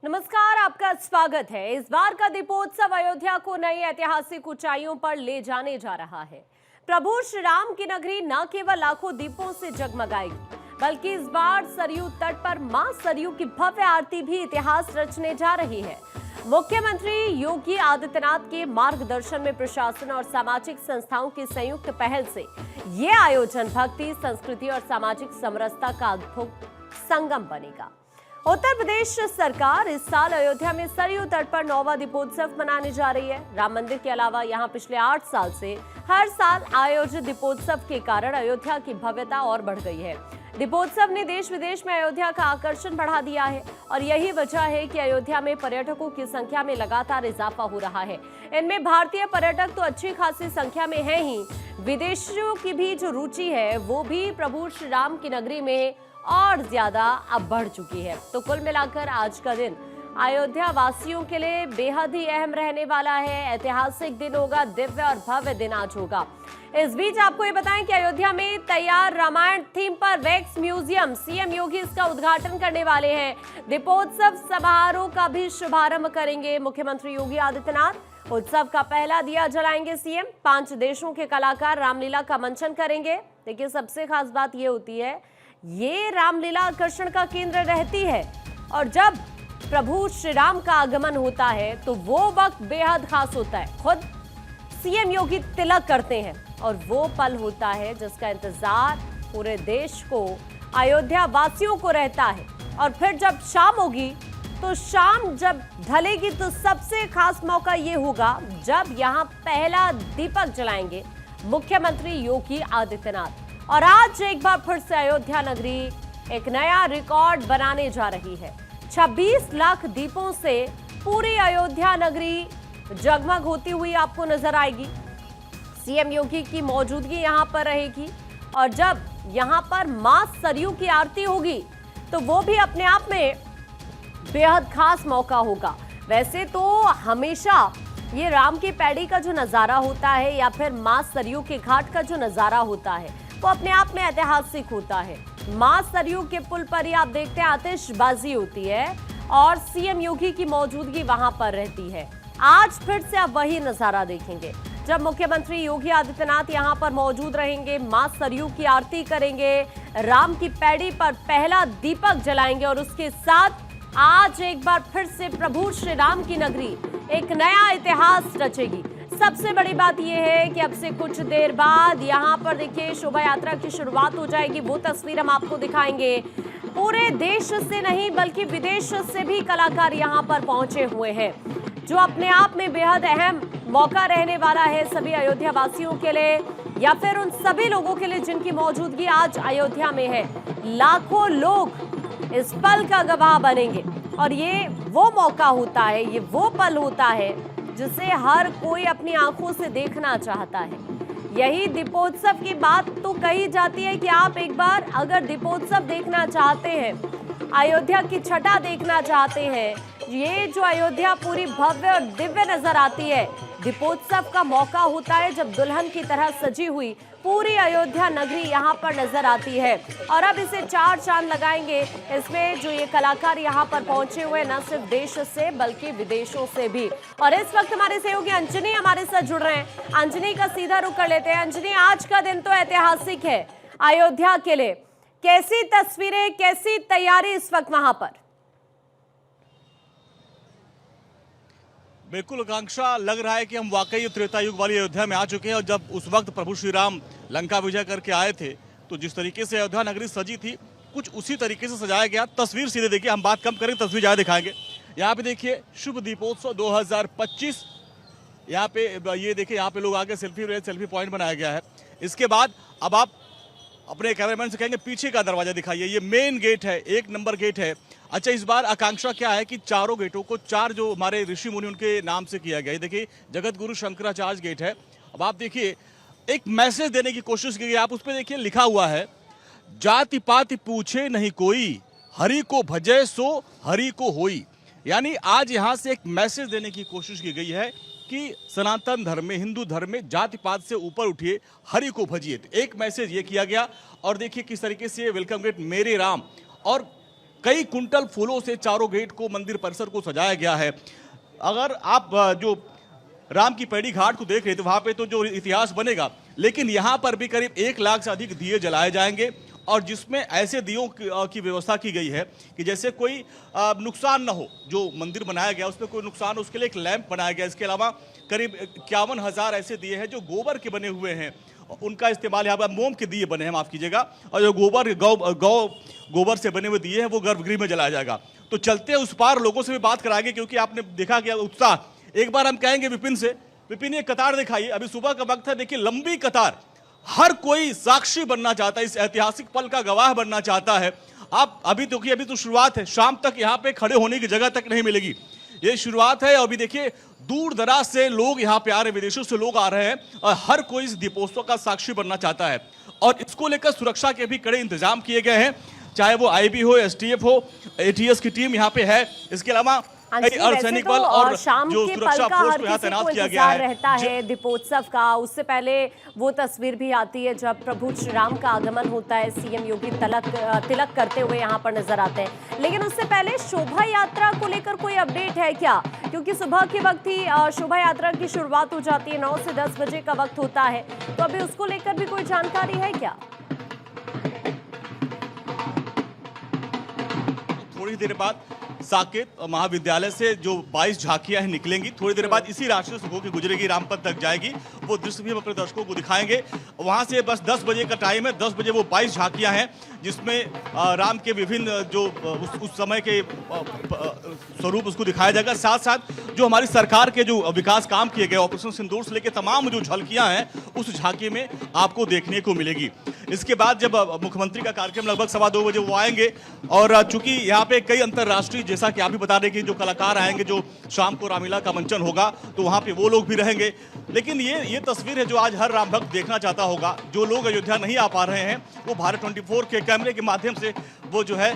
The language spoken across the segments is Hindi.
नमस्कार, आपका स्वागत है। इस बार का दीपोत्सव अयोध्या को नई ऐतिहासिक ऊंचाइयों पर ले जाने जा रहा है। प्रभु श्री राम की नगरी न केवल लाखों दीपों से जगमगाएगी, बल्कि इस बार सरयू तट पर मां सरयू की भव्य आरती भी इतिहास रचने जा रही है। मुख्यमंत्री योगी आदित्यनाथ के मार्गदर्शन में प्रशासन और सामाजिक संस्थाओं की संयुक्त पहल से ये आयोजन भक्ति, संस्कृति और सामाजिक समरसता का अद्भुत संगम बनेगा। उत्तर प्रदेश सरकार इस साल अयोध्या में सरयू तट पर 9वां दीपोत्सव मनाने जा रही है। राम मंदिर के अलावा यहां पिछले 8 साल से हर साल आयोजित दीपोत्सव के कारण अयोध्या की भव्यता और बढ़ गई है। दीपोत्सव ने देश विदेश में अयोध्या का आकर्षण बढ़ा दिया है और यही वजह है कि अयोध्या में पर्यटकों की संख्या में लगातार इजाफा हो रहा है। इनमें भारतीय पर्यटक तो अच्छी खासी संख्या में है ही, विदेशियों की भी जो रुचि है वो भी प्रभु श्री राम की नगरी में और ज्यादा अब बढ़ चुकी है। तो कुल मिलाकर आज का दिन अयोध्या वासियों के लिए बेहद ही अहम रहने वाला है। ऐतिहासिक दिन होगा, दिव्य और भव्य दिन आज होगा। इस बीच आपको ये बताएं कि अयोध्या में तैयार रामायण थीम पर वैक्स म्यूजियम, सीएम योगी इसका उद्घाटन करने वाले हैं। दीपोत्सव समारोह का भी शुभारंभ करेंगे मुख्यमंत्री योगी आदित्यनाथ। उत्सव का पहला दिया जलाएंगे सीएम। 5 देशों के कलाकार रामलीला का मंचन करेंगे। देखिए, सबसे खास बात ये होती है, ये रामलीला आकर्षण का केंद्र रहती है और जब प्रभु श्री राम का आगमन होता है तो वो वक्त बेहद खास होता है। खुद सीएम योगी तिलक करते हैं और वो पल होता है जिसका इंतजार पूरे देश को, अयोध्या वासियों को रहता है। और फिर जब शाम होगी तो शाम जब ढलेगी तो सबसे खास मौका ये होगा जब यहाँ पहला दीपक जलाएंगे मुख्यमंत्री योगी आदित्यनाथ। और आज एक बार फिर से अयोध्या नगरी एक नया रिकॉर्ड बनाने जा रही है। 26 लाख दीपों से पूरी अयोध्या नगरी जगमग होती हुई आपको नजर आएगी। सीएम योगी की मौजूदगी यहां पर रहेगी और जब यहां पर मां सरयू की आरती होगी तो वो भी अपने आप में बेहद खास मौका होगा। वैसे तो हमेशा ये राम की पैड़ी का जो नजारा होता है या फिर मां सरयू के घाट का जो नजारा होता है वो अपने आप में ऐतिहासिक होता है। मां सरयू के पुल पर ही आप देखते हैं आतिशबाजी होती है और सीएम योगी की मौजूदगी वहां पर रहती है। आज फिर से आप वही नजारा देखेंगे जब मुख्यमंत्री योगी आदित्यनाथ यहां पर मौजूद रहेंगे, मां सरयू की आरती करेंगे, राम की पैड़ी पर पहला दीपक जलाएंगे और उसके साथ आज एक बार फिर से प्रभु श्री राम की नगरी एक नया इतिहास रचेगी। सबसे बड़ी बात यह है कि अब से कुछ देर बाद यहां पर देखिए शोभा यात्रा की शुरुआत हो जाएगी। वो तस्वीर हम आपको दिखाएंगे। पूरे देश से नहीं बल्कि विदेश से भी कलाकार यहां पर पहुंचे हुए हैं, जो अपने आप में बेहद अहम मौका रहने वाला है सभी अयोध्या वासियों के लिए या फिर उन सभी लोगों के लिए जिनकी मौजूदगी आज अयोध्या में है। लाखों लोग इस पल का गवाह बनेंगे और ये वो मौका होता है, ये वो पल होता है जिसे हर कोई अपनी आंखों से देखना चाहता है। यही दीपोत्सव की बात तो कही जाती है कि आप एक बार अगर दीपोत्सव देखना चाहते हैं, अयोध्या की छटा देखना चाहते हैं, ये जो अयोध्या पूरी भव्य और दिव्य नजर आती है, दीपोत्सव का मौका होता है जब दुल्हन की तरह सजी हुई पूरी अयोध्या नगरी यहाँ पर नजर आती है। और अब इसे 4 चांद लगाएंगे। इसमें जो ये कलाकार यहाँ पर पहुंचे हुए न सिर्फ देश से बल्कि विदेशों से भी। और इस वक्त हमारे सहयोगी अंजनी हमारे साथ जुड़ रहे हैं। अंजनी का सीधा रुख कर लेते हैं। अंजनी, आज का दिन तो ऐतिहासिक है अयोध्या के लिए, कैसी तस्वीरें, कैसी तैयारी इस वक्त वहां पर? बिल्कुल आकांक्षा, लग रहा है कि हम वाकई त्रेता युग वाली अयोध्या में आ चुके हैं। और जब उस वक्त प्रभु श्री राम लंका विजय करके आए थे तो जिस तरीके से अयोध्या नगरी सजी थी कुछ उसी तरीके से सजाया गया। तस्वीर सीधे देखिए, हम बात कम करेंगे, तस्वीर ज़्यादा दिखाएंगे। यहाँ पे देखिए शुभ दीपोत्सव 2025। यहाँ पे ये देखिए, यहाँ पे लोग आगे सेल्फी पॉइंट बनाया गया है। इसके बाद अब आप अपने कैमरामैन से कहेंगे पीछे का दरवाजा दिखाइए। ये मेन गेट है, 1 नंबर गेट है। अच्छा, इस बार आकांक्षा क्या है कि चारों गेटों को 4 जो हमारे ऋषि मुनि उनके नाम से किया गया है। देखिए जगत गुरु शंकराचार्य गेट है। अब आप देखिए एक मैसेज देने की कोशिश की गई। आप उस पर देखिए लिखा हुआ है, जाति पाति पूछे नहीं कोई, हरि को भजय सो हरि को होई। यानी आज यहाँ से एक मैसेज देने की कोशिश की गई है कि सनातन धर्म में, हिंदू धर्म में जाति पात से ऊपर उठिए, हरि को भजिए। एक मैसेज ये किया गया। और देखिए किस तरीके से वेलकम गेट मेरे राम, और कई कुंटल फूलों से चारों गेट को, मंदिर परिसर को सजाया गया है। अगर आप जो राम की पैड़ी घाट को देख रहे थे, वहां पे तो जो इतिहास बनेगा, लेकिन यहां पर भी करीब 1 लाख से अधिक दिए जलाए जाएंगे और जिसमें ऐसे दियों की व्यवस्था की गई है कि जैसे कोई नुकसान ना हो। जो मंदिर बनाया गया उसमें कोई नुकसान हो, उसके लिए एक लैंप बनाया गया। इसके अलावा करीब 51,000 ऐसे दिए हैं जो गोबर के बने हुए हैं, उनका इस्तेमाल यहाँ पर, मोम के दिए बने हैं, माफ कीजिएगा, और जो गोबर से बने हुए दिए हैं वो गर्भगृह में जलाया जाएगा। तो चलते उस पार लोगों से भी बात कराएंगे, क्योंकि आपने देखा गया उत्साह। एक बार हम कहेंगे विपिन से, विपिन ये कतार दिखाइए, अभी सुबह का वक्त है, देखिए लंबी कतार, हर कोई साक्षी बनना चाहता है, इस ऐतिहासिक पल का गवाह बनना चाहता है। आप अभी तो शुरुआत है, शाम तक यहाँ पे खड़े होने की जगह तक नहीं मिलेगी, ये शुरुआत है। अभी देखिए दूर दराज से लोग यहाँ पे आ रहे हैं, विदेशों से लोग आ रहे हैं और हर कोई इस दीपोत्सव का साक्षी बनना चाहता है। और इसको लेकर सुरक्षा के भी कड़े इंतजाम किए गए हैं, चाहे वो आईबी हो, एसटीएफ हो, एटीएस की टीम यहाँ पे है। इसके अलावा कई अर्धसैनिक बल और शाम जो के सुरक्षा पल का फोर्स हर को यहाँ किसी तैनात को किया गया इंतजार है रहता है दीपोत्सव का। उससे पहले वो तस्वीर भी आती है जब प्रभु श्री राम का आगमन होता है, सीएम योगी तिलक करते हुए यहाँ पर नजर आते हैं। लेकिन उससे पहले शोभा यात्रा को लेकर कोई अपडेट है क्या? क्योंकि सुबह के वक्त ही शोभा यात्रा की शुरुआत हो जाती है, 9 से 10 बजे का वक्त होता है, तो अभी उसको लेकर भी कोई जानकारी है क्या? थोड़ी देर बाद साकेत महाविद्यालय से जो 22 झांकियां हैं निकलेंगी, थोड़ी देर बाद इसी रास्ते से होकर गुजरेगी, रामपथ तक जाएगी। वो दृश्य भी हम अपने दर्शकों को दिखाएंगे। वहां से बस 10 बजे का टाइम है, 10 बजे वो 22 झांकियां हैं जिसमें राम के विभिन्न जो उस समय के स्वरूप उसको दिखाया जाएगा। साथ साथ जो हमारी सरकार के जो विकास काम किए गए, ऑपरेशन सिंदूर से लेकर तमाम जो झलकियां हैं उस झांकी में आपको देखने को मिलेगी। इसके बाद जब मुख्यमंत्री का कार्यक्रम लगभग 2:15 बजे वो आएंगे, और चूंकि यहाँ पे कई अंतर्राष्ट्रीय, जैसा कि आप भी बता रहे कि जो कलाकार आएंगे, जो शाम को रामलीला का मंचन होगा तो वहाँ पे वो लोग भी रहेंगे। लेकिन ये तस्वीर है जो आज हर राम भक्त देखना चाहता होगा। जो लोग अयोध्या नहीं आ पा रहे हैं वो भारत 24 के कैमरे के माध्यम से वो जो है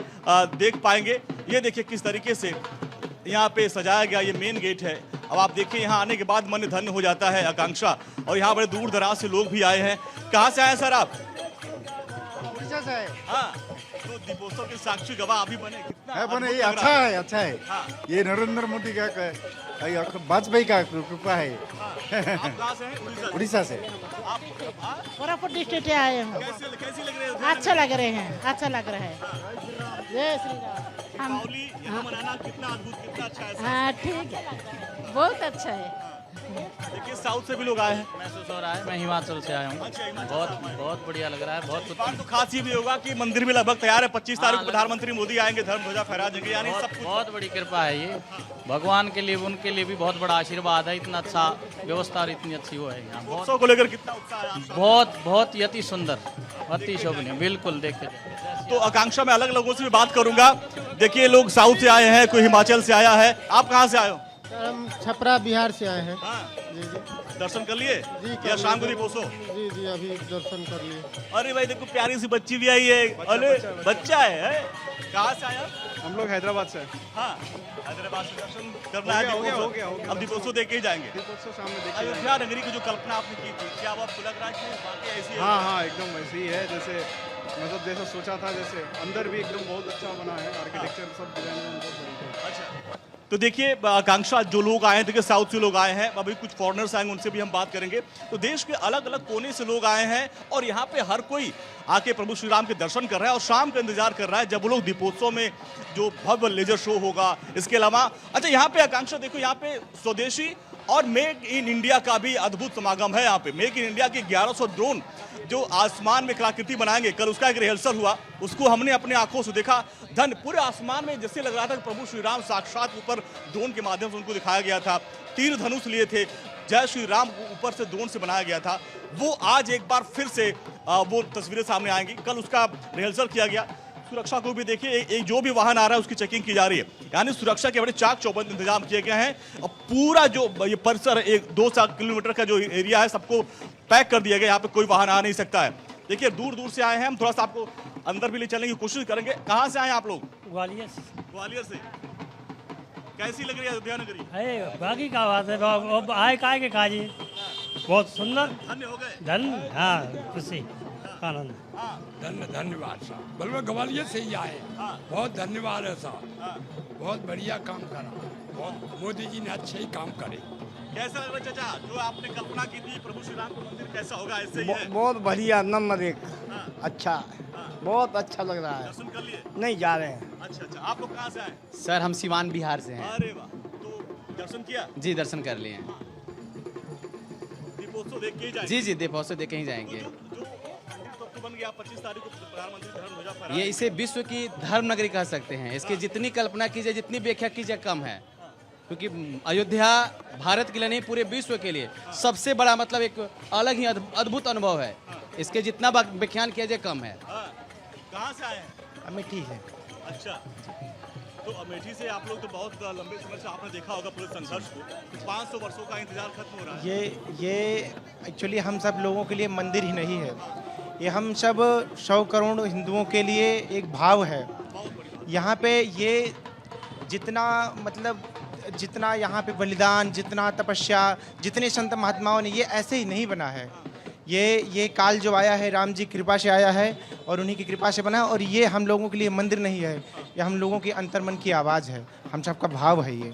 देख पाएंगे। ये देखिए किस तरीके से यहाँ पे सजाया गया, ये मेन गेट है। अब आप देखिए यहाँ आने के बाद मन धन्य हो जाता है, आकांक्षा। और यहाँ बड़े दूर दराज से लोग भी आए हैं। कहाँ से आए सर आप? हाँ, तो दीपोत्सव के साक्षी गवाह अभी बने, कितना है बने, अद्भुत ये लग अच्छा रहा है, अच्छा है। हाँ। ये नरेंद्र मोदी का वाजपेयी का कृपा है। आप कहाँ से हैं? उड़ीसा से। आप कोरापुट डिस्ट्रिक्ट से आए हैं। कैसे लग रहे हैं? अच्छा लग रहे हैं, अच्छा लग रहा है। जय श्री राम। हम दीपावली यहाँ मनाना कितना अद्भुत, कितना अच्छा है। हाँ ठीक है, बहुत अच्छा है। देखिए साउथ से भी लोग आए हैं। महसूस हो रहा है, मैं हिमाचल से आया हूँ। अच्छा, हिमाचल से बहुत बहुत बढ़िया लग रहा है, बहुत इस बार तो खास ये भी होगा कि मंदिर भी लगभग तैयार है। 25 तारीख को प्रधानमंत्री मोदी आएंगे, धर्म ध्वजा फहरा देंगे, यानी सब कुछ। बहुत बड़ी कृपा है ये, भगवान के लिए, उनके लिए भी बहुत बड़ा आशीर्वाद है। इतना अच्छा व्यवस्था और इतनी अच्छी वो है यहाँ, बहुत उत्सव को लेकर कितना उत्साह है आप सब? बहुत ही अति सुंदर, अति शोभनीय, बिल्कुल देखे जाए। तो आकांक्षा में अलग लोगों से भी बात करूंगा। देखिए लोग साउथ से आए हैं, कोई हिमाचल से आया है। आप कहाँ से आए हो? हम छपरा बिहार से आए हैं। हाँ। जी जी दर्शन कर लिए जी, या शाम को दीपोत्सव? जी जी अभी दर्शन कर लिए। अरे भाई देखो प्यारी सी बच्ची भी आई है। अरे बच्चा है, कहाँ से आया? हम लोग हैदराबाद से हैं। हाँ, हैदराबाद से दर्शन करना है। हो गया, दीपोत्सव। हो गया, हो गया। अब दीपोत्सव देख के ही जाएंगे। दीपोत्सव सामने देखिए। अयोध्या नगरी की जो कल्पना आपने की थी, क्या वो आपको लग रहा है कि वाकई ऐसी है? हाँ हाँ, एकदम वैसे ही है जैसे मतलब जैसा सोचा था। जैसे अंदर भी एकदम बहुत अच्छा बना है, आर्किटेक्चर सब डिजाइन बहुत बढ़िया है। अच्छा, तो देखिए आकांक्षा, जो लोग आए हैं, देखिए साउथ से लोग आए हैं, अभी कुछ फॉरेनर्स आएंगे, उनसे भी हम बात करेंगे। तो देश के अलग अलग कोने से लोग आए हैं और यहाँ पे हर कोई आके प्रभु श्री राम के दर्शन कर रहा है और शाम का इंतजार कर रहा है जब वो लोग दीपोत्सव में जो भव्य लेजर शो होगा। इसके अलावा अच्छा यहाँ पे आकांक्षा देखो, यहाँ पे स्वदेशी और मेक इन इंडिया का भी अद्भुत समागम है। यहाँ पे मेक इन इंडिया के 1100 ड्रोन जो आसमान में कलाकृति बनाएंगे, कल उसका एक रिहर्सल हुआ, उसको हमने अपने आंखों से देखा। धन पूरे आसमान में जैसे लग रहा था कि प्रभु श्री राम साक्षात ऊपर ड्रोन के माध्यम से उनको दिखाया गया था। तीर धनुष लिए थे, जय श्री राम ऊपर से ड्रोन से बनाया गया था। वो आज एक बार फिर से वो तस्वीरें सामने आएंगी। कल उसका रिहर्सल किया गया। सुरक्षा को भी देखिए, एक जो भी वाहन आ रहा है उसकी चेकिंग की जा रही है, यानी सुरक्षा के बड़े चाक चौबंद इंतजाम किए गए हैं। और पूरा जो ये परिसर है, 2 किलोमीटर का जो एरिया है, सबको पैक कर दिया गया। यहाँ पे कोई वाहन आ नहीं सकता है। देखिए दूर दूर से आए हैं हम, थोड़ा सा आपको अंदर भी ले चलने की कोशिश करेंगे। कहाँ से आए आप लोग? ग्वालियर ग्वालियर से। कैसी लग रही है अयोध्या नगरी? अरे बाकी का बात है, आए काय के काजी बहुत सुंदर। धन्य हो गए। धन हाँ खुशी। आनंद। धन्यवाद साहब, बल्कि ग्वालियर से ही आए, बहुत धन्यवाद है साहब, बहुत बढ़िया काम करा, बहुत मोदी जी ने अच्छे ही काम करे। कैसा लग रहा है चाचा, जो आपने कल्पना की थी प्रभु श्री राम का मंदिर कैसा होगा, ऐसे ही है? बहुत बढ़िया, नंबर 1, अच्छा, बहुत अच्छा लग रहा है। दर्शन कर लिए? नहीं जा रहे हैं। अच्छा, आप लोग कहाँ से आए? सर हम सिवान बिहार से हैं। अरे वाह, तो दर्शन किया? जी दर्शन कर लिए हैं। दीपोत्सव देख के ही जाएंगे? जी जी दीपोत्सव देख के ही जाएंगे। जो मंदिर तो बन गया 25 तारीख को प्रधानमंत्री धर्म ध्वजा फहराया। ये इसे विश्व की धर्म नगरी कह सकते हैं। इसकी जितनी कल्पना कीजिए, जितनी व्याख्या कीजिए कम है, क्योंकि अयोध्या भारत के लिए नहीं पूरे विश्व के लिए सबसे बड़ा मतलब एक अलग ही अद्भुत अनुभव है। इसके जितना व्याख्यान किया जाए कम है। कहाँ से आए हैं? अमेठी है। अच्छा, तो अमेठी से आप लोग तो बहुत लंबे समय से आपने देखा होगा पूरे संघर्ष को, 500 वर्षों का इंतजार खत्म हो रहा है। ये एक्चुअली हम सब लोगों के लिए मंदिर ही नहीं है, ये हम सब 100 करोड़ हिंदुओं के लिए एक भाव है। यहाँ पे ये जितना मतलब जितना यहाँ पे बलिदान, जितना तपस्या, जितने संत महात्माओं ने, ये ऐसे ही नहीं बना है। ये काल जो आया है राम जी कृपा से आया है और उन्हीं की कृपा से बना है। और ये हम लोगों के लिए मंदिर नहीं है, ये हम लोगों के अंतर्मन की आवाज़ है, हम सबका भाव है। ये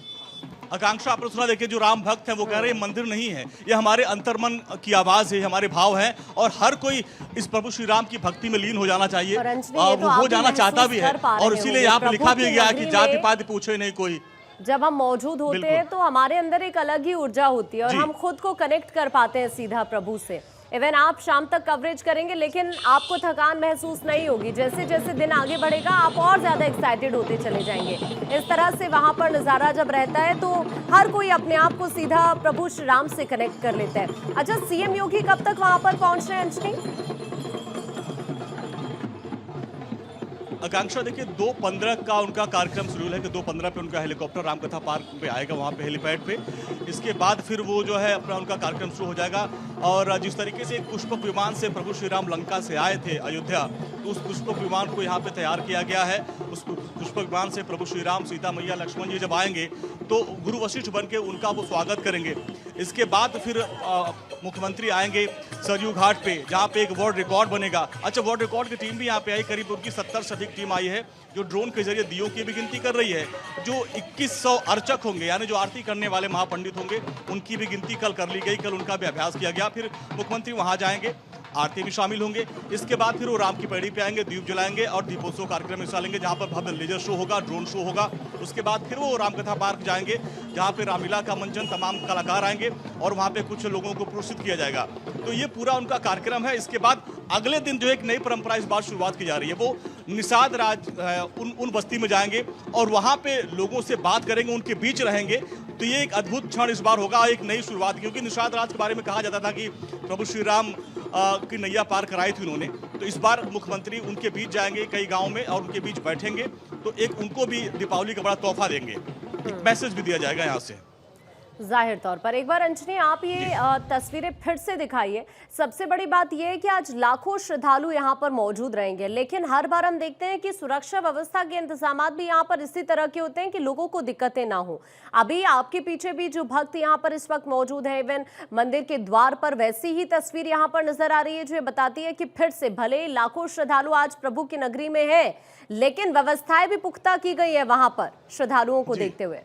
आकांक्षा आपने सुना, देखिए जो राम भक्त हैं वो कह रहे हैं मंदिर नहीं है, ये हमारे अंतर्मन की आवाज़ है, हमारे भाव हैं और हर कोई इस प्रभु श्री राम की भक्ति में लीन हो जाना चाहिए। वो जाना चाहता भी है और इसीलिए यहाँ पे लिखा भी गया कि जाति पाति पूछे नहीं कोई। जब हम मौजूद होते हैं तो हमारे अंदर एक अलग ही ऊर्जा होती है और हम खुद को कनेक्ट कर पाते हैं सीधा प्रभु से। इवन आप शाम तक कवरेज करेंगे लेकिन आपको थकान महसूस नहीं होगी। जैसे जैसे दिन आगे बढ़ेगा आप और ज्यादा एक्साइटेड होते चले जाएंगे। इस तरह से वहां पर नजारा जब रहता है तो हर कोई अपने आप को सीधा प्रभु श्री राम से कनेक्ट कर लेता है। अच्छा, सीएम योगी कब तक वहां पर पहुंच रहे हैं अंजनी? आकांक्षा देखिए 2:15 का उनका कार्यक्रम शेड्यूल है कि 2:15 पे उनका हेलीकॉप्टर रामकथा पार्क पे आएगा, वहाँ पे हेलीपैड पे। इसके बाद फिर वो जो है अपना उनका कार्यक्रम शुरू हो जाएगा। और जिस तरीके से एक पुष्पक विमान से प्रभु श्री राम लंका से आए थे अयोध्या, तो उस पुष्पक विमान को यहाँ पे तैयार किया गया है। उस पुष्पक विमान से प्रभु श्री राम, सीता मैया, लक्ष्मण जी जब आएंगे तो गुरु वशिष्ठ बन के उनका वो स्वागत करेंगे। इसके बाद फिर मुख्यमंत्री आएंगे सरयू घाट पे, जहाँ पे एक वर्ल्ड रिकॉर्ड बनेगा। अच्छा, वर्ल्ड रिकॉर्ड की टीम भी यहाँ पे आई, करीब उनकी 70 से अधिक टीम आई है जो ड्रोन के जरिए दियों की भी गिनती कर रही है। जो 2100 अर्चक होंगे यानी जो आरती करने वाले महापंडित होंगे उनकी भी गिनती कल कर ली गई, कल उनका भी अभ्यास किया गया। फिर मुख्यमंत्री वहाँ जाएंगे, आरती में शामिल होंगे। इसके बाद फिर वो राम की पैड़ी पे आएंगे, दीप जलाएंगे और दीपोत्सव कार्यक्रम में हिस्सा लेंगे, जहाँ पर भव्य लेजर शो होगा, ड्रोन शो होगा। उसके बाद फिर वो रामकथा पार्क जाएंगे, जहाँ पे रामलीला का मंचन, तमाम कलाकार आएंगे और वहाँ पे कुछ लोगों को पुरस्कृत किया जाएगा। तो ये पूरा उनका कार्यक्रम है। इसके बाद अगले दिन जो एक नई परंपरा इस बार शुरुआत की जा रही है, वो निषाद राज उन बस्ती में जाएंगे और वहाँ पे लोगों से बात करेंगे, उनके बीच रहेंगे। तो ये एक अद्भुत क्षण इस बार होगा, एक नई शुरुआत। क्योंकि निषाद राज के बारे में कहा जाता था कि प्रभु श्री राम की नैया पार कराई थी उन्होंने, तो इस बार मुख्यमंत्री उनके बीच जाएंगे कई गांव में और उनके बीच बैठेंगे, तो एक उनको भी दीपावली का बड़ा तोहफा देंगे, एक मैसेज भी दिया जाएगा यहाँ से। जाहिर तौर पर। एक बार अंजनी आप ये तस्वीरें फिर से दिखाइए। सबसे बड़ी बात यह है कि आज लाखों श्रद्धालु यहाँ पर मौजूद रहेंगे, लेकिन हर बार हम देखते हैं कि सुरक्षा व्यवस्था के इंतजाम भी यहाँ पर इसी तरह के होते हैं कि लोगों को दिक्कतें ना हो। अभी आपके पीछे भी जो भक्त यहाँ पर इस वक्त मौजूद है, इवन मंदिर के द्वार पर वैसी ही तस्वीर यहाँ पर नजर आ रही है, जो ये बताती है कि फिर से भले लाखों श्रद्धालु आज प्रभु की नगरी में है, लेकिन व्यवस्थाएं भी पुख्ता की गई है वहां पर श्रद्धालुओं को देखते हुए।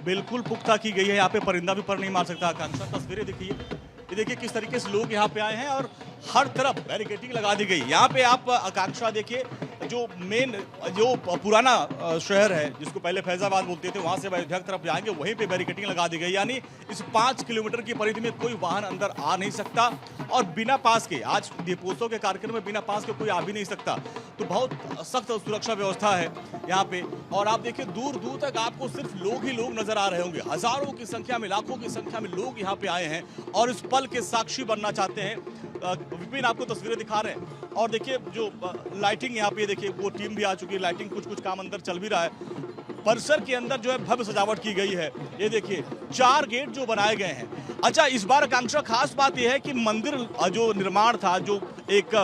बिल्कुल पुख्ता की गई है, यहाँ पे परिंदा भी पर नहीं मार सकता। आकांक्षा, तस्वीरें देखिए, ये देखिए किस तरीके से लोग यहाँ पे आए हैं और हर तरफ बैरिकेडिंग लगा दी गई। यहाँ पे आप आकांक्षा देखिए, जो मेन जो पुराना शहर है जिसको पहले फैजाबाद बोलते थे, वहाँ से अयोध्या की तरफ जाएंगे, वहीं पे बैरिकेडिंग लगा दी गई। यानी इस 5 किलोमीटर की परिधि में कोई वाहन अंदर आ नहीं सकता और बिना पास के, आज दीपोत्सव के कार्यक्रम में बिना पास के कोई आ भी नहीं सकता। तो बहुत सख्त सुरक्षा व्यवस्था है यहाँ पे। और आप देखिए दूर दूर तक आपको सिर्फ लोग ही लोग नजर आ रहे होंगे, हजारों की संख्या में, लाखों की संख्या में लोग यहाँ पे आए हैं और इस पल के साक्षी बनना चाहते हैं। विपिन आपको तस्वीरें दिखा रहे हैं और देखिए जो लाइटिंग यहाँ पे, देखिए वो टीम भी आ चुकी है, लाइटिंग कुछ काम अंदर चल भी रहा है। परिसर के अंदर जो है भव्य सजावट की गई है। ये देखिए 4 गेट जो बनाए गए हैं। अच्छा, इस बार आकांक्षा खास बात यह है कि मंदिर जो निर्माण था, जो एक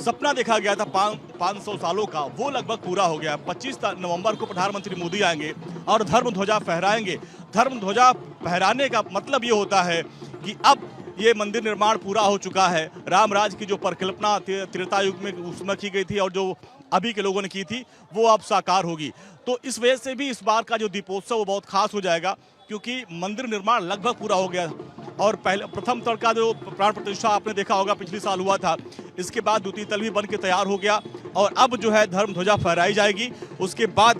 सपना देखा गया था 500 सालों का, वो लगभग पूरा हो गया। 25 नवंबर को प्रधानमंत्री मोदी आएंगे और धर्म ध्वजा फहराएंगे। धर्म ध्वजा फहराने का मतलब ये होता है कि अब ये मंदिर निर्माण पूरा हो चुका है। रामराज की जो परिकल्पना त्रेता युग में उस समय की गई थी और जो अभी के लोगों ने की थी वो अब साकार होगी। तो इस वजह से भी इस बार का जो दीपोत्सव वो बहुत खास हो जाएगा, क्योंकि मंदिर निर्माण लगभग पूरा हो गया और पहले प्रथम तल का जो प्राण प्रतिष्ठा आपने देखा होगा पिछले साल हुआ था, इसके बाद द्वितीय तल भी बन के तैयार हो गया और अब जो है धर्म ध्वजा फहराई जाएगी। उसके बाद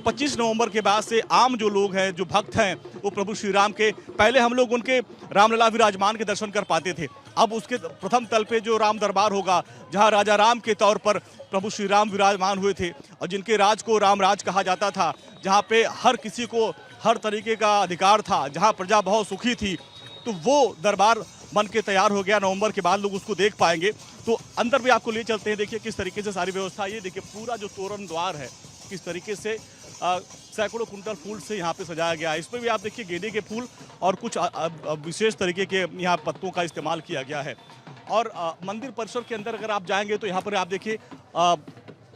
25 नवंबर के बाद से आम जो लोग हैं, जो भक्त हैं, वो प्रभु श्री राम के, पहले हम लोग उनके रामलला विराजमान के दर्शन कर पाते थे, अब उसके प्रथम तल पे जो राम दरबार होगा, जहाँ राजा राम के तौर पर प्रभु श्री राम विराजमान हुए थे और जिनके राज को रामराज कहा जाता था, जहाँ पे हर किसी को हर तरीके का अधिकार था, जहाँ प्रजा बहुत सुखी थी, तो वो दरबार बन के तैयार हो गया। नवंबर के बाद लोग उसको देख पाएंगे। तो अंदर भी आपको ले चलते हैं, देखिए किस तरीके से सारी व्यवस्था, ये देखिए पूरा जो तोरण द्वार है किस तरीके से सैकड़ों कुंटल फूल से यहाँ पे सजाया गया है। इसमें भी आप देखिए गेंदे के फूल और कुछ विशेष तरीके के यहाँ पत्तों का इस्तेमाल किया गया है। और मंदिर परिसर के अंदर अगर आप जाएंगे तो यहाँ पर आप देखिए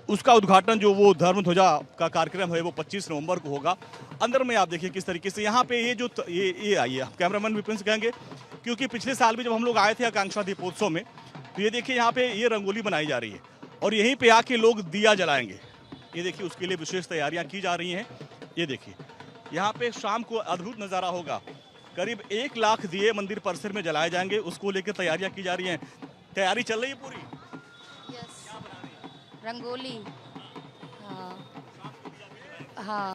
उसका उद्घाटन जो वो धर्म ध्वजा का कार्यक्रम है वो 25 नवंबर को होगा। अंदर में आप देखिए किस तरीके से यहाँ पे ये जो ये आइए, कैमरामैन विपिन से कहेंगे, क्योंकि पिछले साल भी जब हम लोग आए थे आकांक्षा दीपोत्सव में, तो ये देखिए यहाँ पे ये रंगोली बनाई जा रही है और यहीं पे आके लोग दिया जलाएंगे। ये देखिए उसके लिए विशेष तैयारियां की जा रही हैं। ये देखिए यहाँ पे शाम को अद्भुत नज़ारा होगा, करीब 1 लाख दिए मंदिर परिसर में जलाए जाएंगे, उसको लेकर तैयारियां की जा रही हैं। तैयारी चल रही है पूरी? यस, रंगोली। हाँ।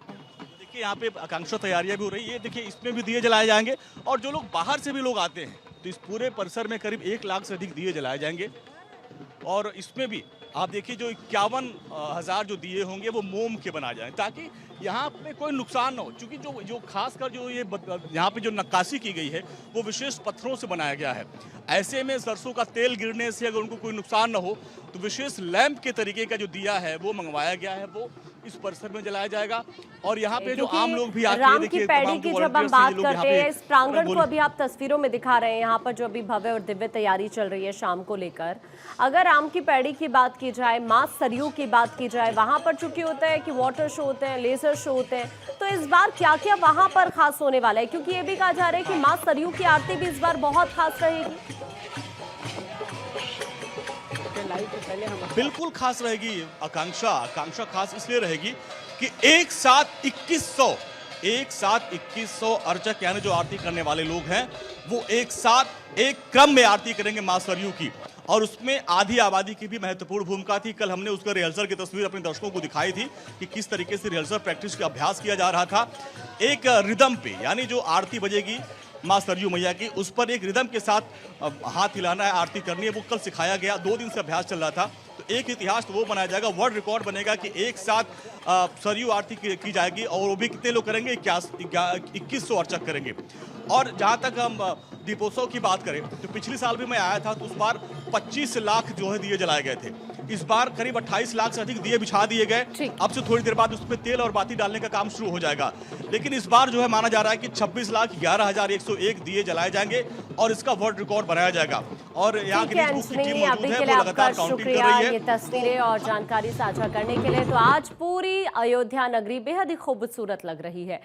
देखिए यहाँ पे आकांक्षा तैयारियां भी हो रही है। ये देखिए इसमें भी दिए जलाए जाएंगे और जो लोग बाहर से भी लोग आते हैं तो इस पूरे परिसर में करीब 1 लाख से अधिक दिए जलाए जाएंगे। और इसमें भी आप देखिए जो 51,000 जो दिए होंगे वो मोम के बनाए जाएं, ताकि यहाँ पे कोई नुकसान ना हो, क्योंकि जो खासकर जो ये यहाँ पे जो नक्काशी की गई है वो विशेष पत्थरों से बनाया गया है। ऐसे में सरसों का तेल गिरने से अगर उनको कोई नुकसान ना हो तो विशेष लैंप के तरीके का जो दिया है वो मंगवाया गया है, वो इस परिसर में जलाया जाएगा। और यहाँ पे जो आम लोग भी आते हैं, राम की पैड़ी की जब हम बात करते हैं, इस प्रांगण को अभी आप तस्वीरों में दिखा रहे हैं, यहाँ पर जो अभी भव्य और दिव्य तैयारी चल रही है शाम को लेकर। अगर राम की पैड़ी की बात की जाए, मां सरयू की बात की जाए, वहां पर चूंकि होता है कि वाटर शो होते हैं, लेजर शो होते हैं, तो इस बार क्या क्या वहां पर खास होने वाला है? क्योंकि ये भी कहा जा रहा है कि मां सरयू की आरती भी इस बार बहुत खास रहेगी। बिल्कुल खास रहेगी आकांक्षा खास इसलिए रहेगी कि एक साथ 2100 अर्चक यानी जो आरती करने वाले लोग हैं वो एक साथ एक क्रम में आरती करेंगे मां सरयू की, और उसमें आधी आबादी की भी महत्वपूर्ण भूमिका थी। कल हमने उसका रिहर्सल की तस्वीर अपने दर्शकों को दिखाई थी कि किस तरीके से रिहर्सल प्रैक्टिस का अभ्यास किया जा रहा था। एक रिदम पे, यानी जो आरती बजेगी मां सरयू मैया की, उस पर एक रिदम के साथ हाथ हिलाना है, आरती करनी है, वो कल सिखाया गया। 2 दिन से अभ्यास चल रहा था। तो एक इतिहास तो वो बनाया जाएगा, वर्ल्ड रिकॉर्ड बनेगा कि एक साथ सरयू आरती की जाएगी, और वो भी कितने लोग करेंगे? 2100 अर्चक करेंगे। और जहाँ तक हम दीपोत्सव की बात करें तो पिछले साल भी मैं आया था तो उस बार 25 लाख जो है दिए जलाए गए थे। इस बार करीब 28 लाख से अधिक दिए बिछा दिए गए। अब से थोड़ी देर बाद उसमें तेल और बाती डालने का काम शुरू हो जाएगा। लेकिन इस बार जो है माना जा रहा है कि 26,11,101 दिए जलाए जाएंगे और इसका वर्ल्ड रिकॉर्ड बनाया जाएगा। और यहाँ की न्यूज़ की टीम मौजूद है, वो लगातार काउंटिंग कर रही है। ये तस्वीरें और जानकारी साझा करने के लिए। तो आज पूरी अयोध्या नगरी बेहद ही खूबसूरत लग रही है।